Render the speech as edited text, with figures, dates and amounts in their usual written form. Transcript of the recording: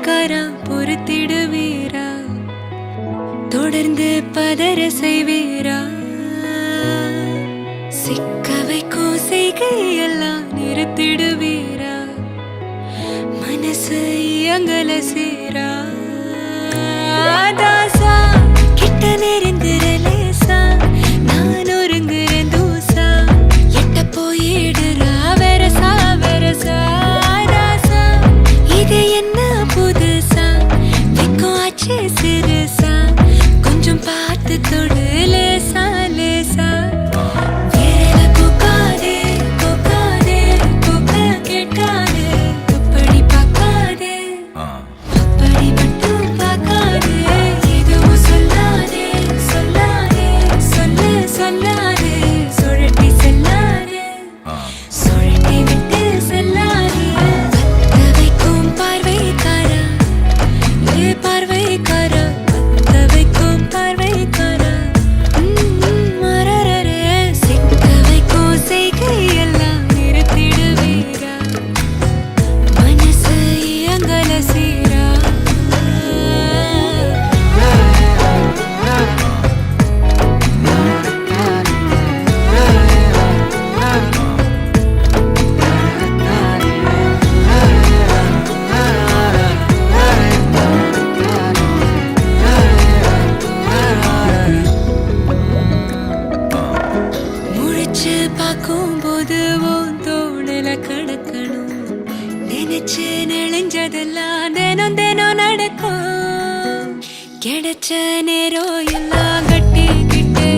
பார்வைக்காரா பொறுத்திடுவீரா, தொடர்ந்து பதற செய்வீரா, சிக்க வைக்கும் செய்கையெல்லாம் நிறுத்திடுவீரா, மனசு இயங்கல சீரா. தாசா கிட்ட நெருங்குறலேசா, நான் ஒருங்குறேன் தூசா, எட்ட போயிடுறா வெரசா வெரசா. தாசா இது என்ன புதுசா, வெக்கம் ஆச்சு சிறுசா, கொஞ்சம் பார்த்து தொடு லேசா லேசா. வேற போக்காதே போக்காதே, போக்க கேட்காதே, துப்படி பார்க்காதே, அப்படி மட்டும் பார்க்காதே, எதுவும் சொல்லாதே சொல்லாதே, சொல்லு சொல்லாதே, சுழட்டி செல்லாதே, சுழட்டி விட்டு செல்லாதே. பத்த வைக்கும் பார்வைக்காரா, ஏ பார்வைக்காரா, பத்த வைக்கும் பார்வைக்காரா, மரரரே, சிக்க வைக்கும் செய்கையெல்லாம் நிறுத்திடுவீரா, மனசு இயங்கல சீரா. முழிச்சு பார்க்கும்போது உன் தோணுல கடக்கணும், நினைச்சு நெளிஞ்சதெல்லாம் தினம் தினம் நடக்கும், கிடைச்ச நேரம் எல்லாம் கட்டிக்கிட்டு